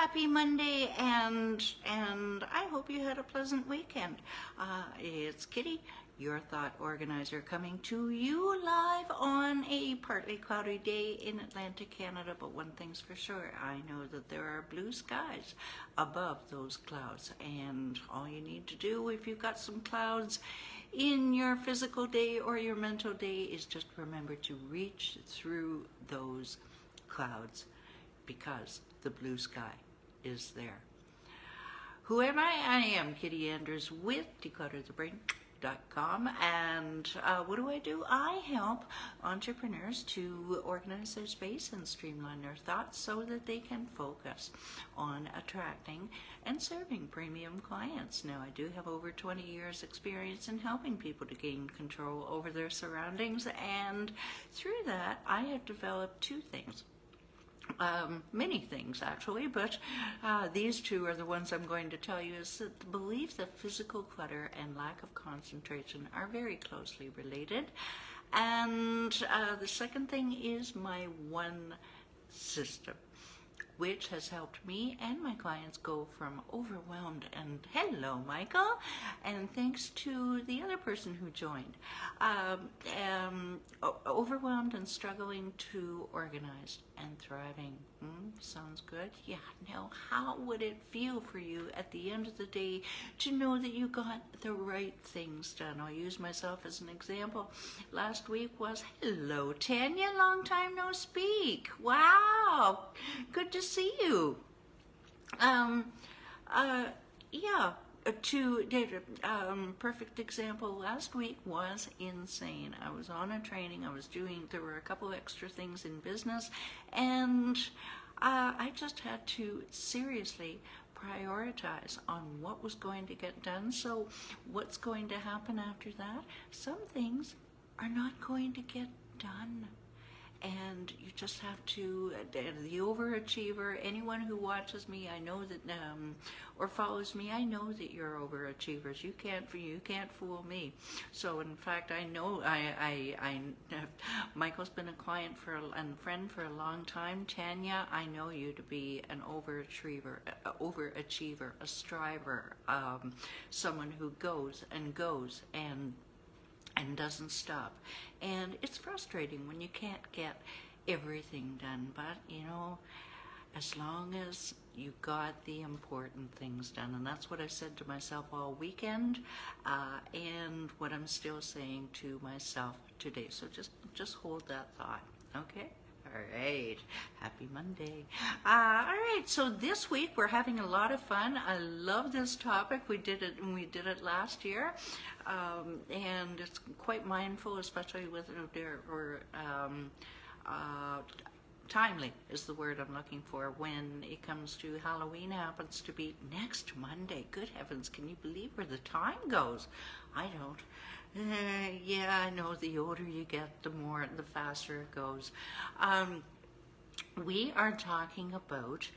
Happy Monday, and I hope you had a pleasant weekend. It's Kitti, your thought organizer, coming to you live on a partly cloudy day in Atlantic Canada. But one thing's for sure, I know that there are blue skies above those clouds, and all you need to do if you've got some clouds in your physical day or your mental day is just remember to reach through those clouds, because the blue sky is there. Who am I? I am Kitti Anders with DeclutterTheBrain.com, and what do? I help entrepreneurs to organize their space and streamline their thoughts so that they can focus on attracting and serving premium clients. Now, I do have over 20 years experience in helping people to gain control over their surroundings, and through that I have developed two things. Many things actually, but these two are the ones I'm going to tell you. Is that the belief that physical clutter and lack of concentration are very closely related, and the second thing is my one system, which has helped me and my clients go from overwhelmed, and hello Michael, and thanks to the other person who joined, overwhelmed and struggling to organized and thriving. Sounds good? Yeah. Now, how would it feel for you at the end of the day to know that you got the right things done? I'll use myself as an example. Last week was, hello Tanya, long time no speak. Wow, good to see you. Perfect example. Last week was insane. I was on a training. There were a couple extra things in business, and I just had to seriously prioritize on what was going to get done. So what's going to happen after that? Some things are not going to get done. And you just have to, the overachiever, anyone who watches me, I know that, or follows me, I know that you're overachievers. You can't fool me. So in fact, I know, Michael's been a client and friend for a long time. Tanya, I know you to be an overachiever, a striver, someone who goes and doesn't stop. And it's frustrating when you can't get everything done, but as long as you got the important things done. And that's what I said to myself all weekend, and what I'm still saying to myself today. So just hold that thought, okay? All right, happy Monday. All right, so this week we're having a lot of fun. I love this topic. We did it last year, and it's quite mindful, especially with timely is the word I'm looking for when it comes to Halloween. Happens to be next Monday. Good heavens, can you believe where the time goes? I don't. Yeah, I know, the older you get, the faster it goes. We are talking about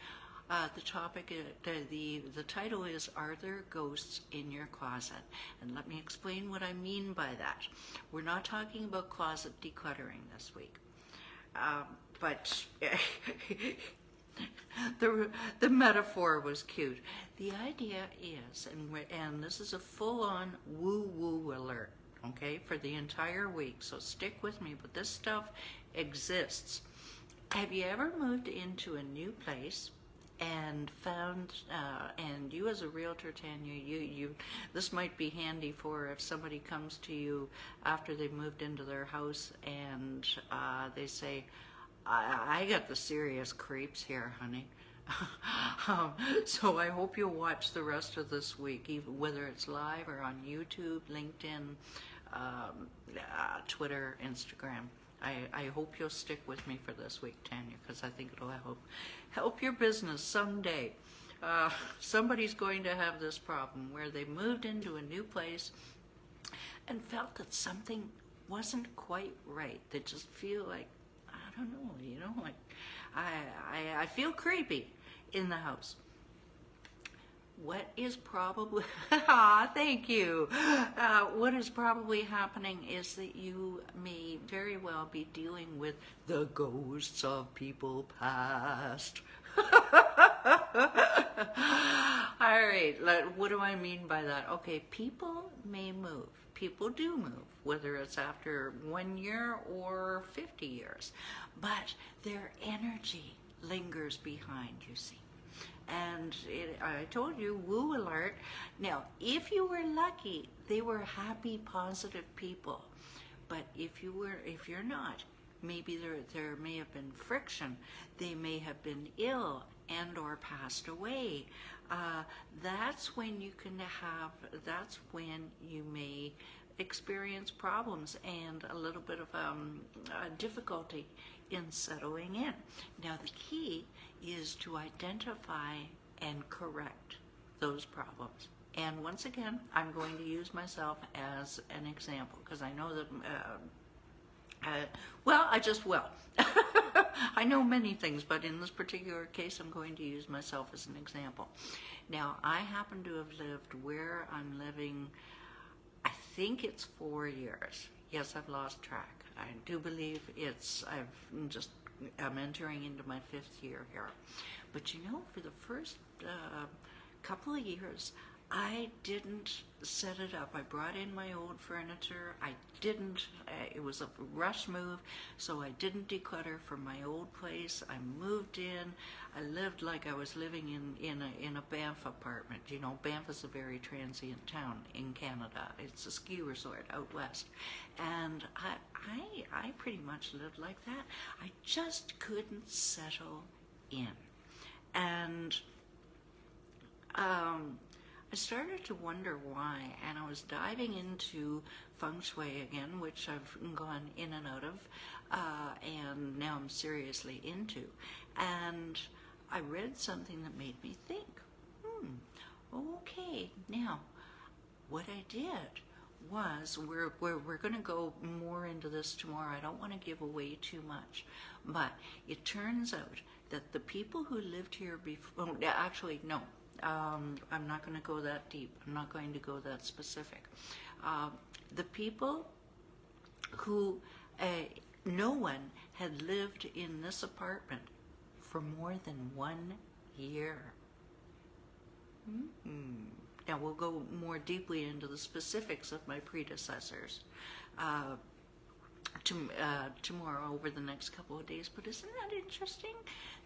the topic, the title is, Are There Ghosts in Your Closet? And let me explain what I mean by that. We're not talking about closet decluttering this week. But the metaphor was cute. The idea is, and this is a full-on woo-woo alert, okay, for the entire week, so stick with me, but this stuff exists. Have you ever moved into a new place and found, and you as a realtor, Tanya, this might be handy for if somebody comes to you after they've moved into their house and they say, I got the serious creeps here, honey. So I hope you'll watch the rest of this week, even whether it's live or on YouTube, LinkedIn, Twitter, Instagram. I hope you'll stick with me for this week, Tanya, because I think it'll help your business someday. Somebody's going to have this problem where they moved into a new place and felt that something wasn't quite right. They just feel like, I don't know, like I feel creepy in the house. What is probably, thank you. What is probably happening is that you may very well be dealing with the ghosts of people past. All right, what do I mean by that? Okay, people may move. People do move, whether it's after 1 year or 50 years. But their energy lingers behind, you see. And I told you, woo alert. Now, if you were lucky, they were happy, positive people. But if you're not, maybe there may have been friction. They may have been ill and or passed away. That's when you may experience problems and a little bit of difficulty in settling in. Now the key is to identify and correct those problems. And once again, I'm going to use myself as an example because I know that I just will. I know many things, but in this particular case, I'm going to use myself as an example. Now, I happen to have lived where I'm living, I think it's 4 years. Yes, I've lost track. I do believe I'm entering into my 5th year here. But you know, for the first couple of years, I didn't set it up. I brought in my old furniture. It was a rush move, so I didn't declutter from my old place. I moved in. I lived like I was living in a Banff apartment. You know, Banff is a very transient town in Canada. It's a ski resort out west. And I pretty much lived like that. I just couldn't settle in. And I started to wonder why, and I was diving into feng shui again, which I've gone in and out of, and now I'm seriously into. And I read something that made me think, okay, now, what I did was, we're going to go more into this tomorrow. I don't want to give away too much, but it turns out that the people who lived here before, actually, no, I'm not going to go that deep. I'm not going to go that specific. The people who, no one had lived in this apartment for more than 1 year. Now we'll go more deeply into the specifics of my predecessors tomorrow over the next couple of days. But isn't that interesting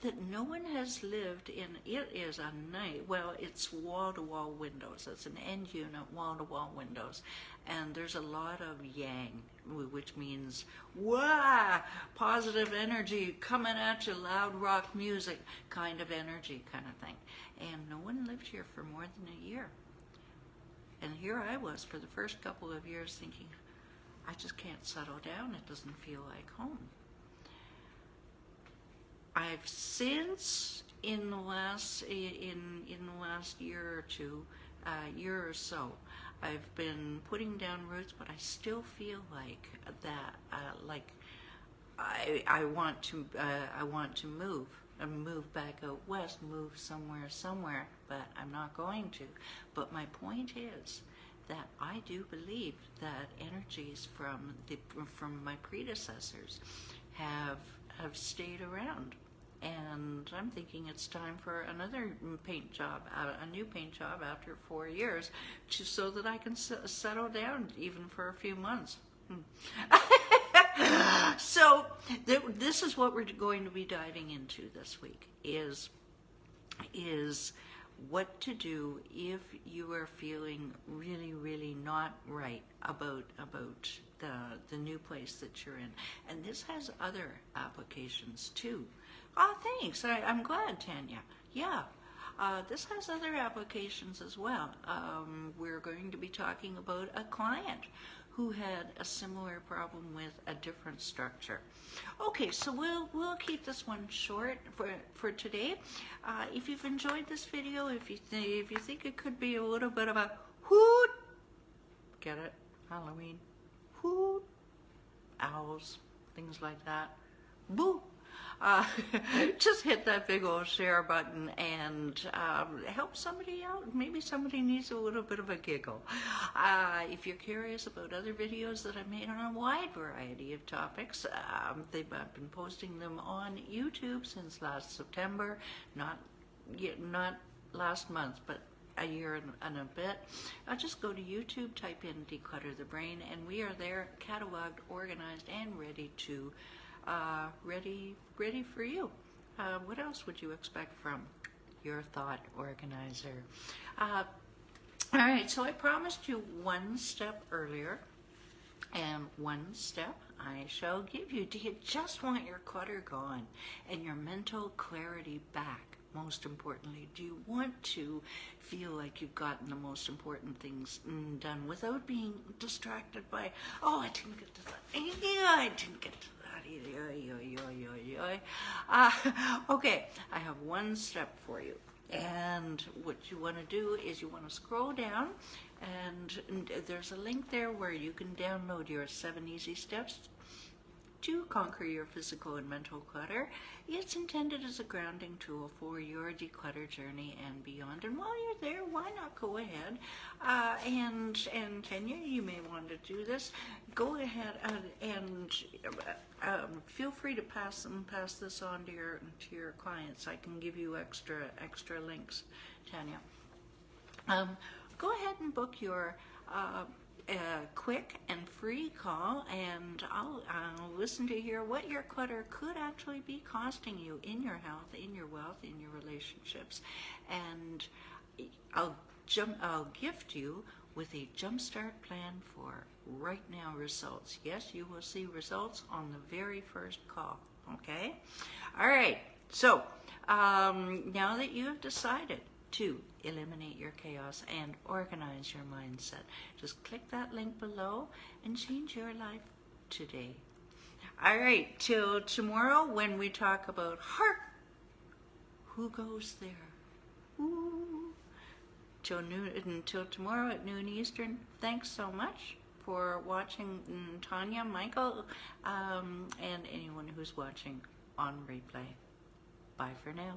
that no one has lived in, it is a night, well, it's wall-to-wall windows. It's an end unit, wall-to-wall windows. And there's a lot of yang, which means, wah, positive energy coming at you, loud rock music kind of energy kind of thing. And no one lived here for more than a year. And here I was for the first couple of years thinking, I just can't settle down. It doesn't feel like home. I've since, in the last year or two, year or so, I've been putting down roots, but I still feel like that. I want to move. And move back out west, move somewhere, but I'm not going to. But my point is that I do believe that energies from my predecessors have stayed around, and I'm thinking it's time for another paint job, a new paint job after 4 years, so that I can settle down even for a few months. So this is what we're going to be diving into this week, is what to do if you are feeling really, really not right about the new place that you're in. And this has other applications too. Oh, thanks. I'm glad, Tanya. Yeah. This has other applications as well. We're going to be talking about a client who had a similar problem with a different structure. Okay, so we'll keep this one short for today. If you've enjoyed this video, if you think it could be a little bit of a hoot, get it? Halloween, hoot, owls, things like that. Boo. Just hit that big old share button and help somebody out. Maybe somebody needs a little bit of a giggle. If you're curious about other videos that I've made on a wide variety of topics, I've been posting them on YouTube since last September. Not not last month, but a year and a bit, just go to YouTube, type in Declutter the Brain, and we are there, cataloged, organized, and ready to, ready for you. What else would you expect from your thought organizer? All right, so I promised you one step earlier, and one step I shall give you. Do you just want your clutter gone and your mental clarity back? Most importantly, do you want to feel like you've gotten the most important things done without being distracted by, oh, I didn't get to that. Yeah, I didn't get to that either. Okay, I have one step for you. And what you want to do is you want to scroll down, and there's a link there where you can download your 7 easy steps to conquer your physical and mental clutter. It's intended as a grounding tool for your declutter journey and beyond. And while you're there, why not go ahead and Tanya, you may want to do this. Go ahead and feel free to pass this on to your clients. I can give you extra links, Tanya. Go ahead and book your quick and free call, and I'll listen to hear what your clutter could actually be costing you in your health, in your wealth, in your relationships, and I'll gift you with a jumpstart plan for right now results. Yes, you will see results on the very first call. Okay, all right. So now that you have decided to eliminate your chaos and organize your mindset, just click that link below and change your life today. All right, till tomorrow when we talk about heart. Who goes there? Ooh. Until tomorrow at noon Eastern. Thanks so much for watching, Tanya, Michael, and anyone who's watching on replay. Bye for now.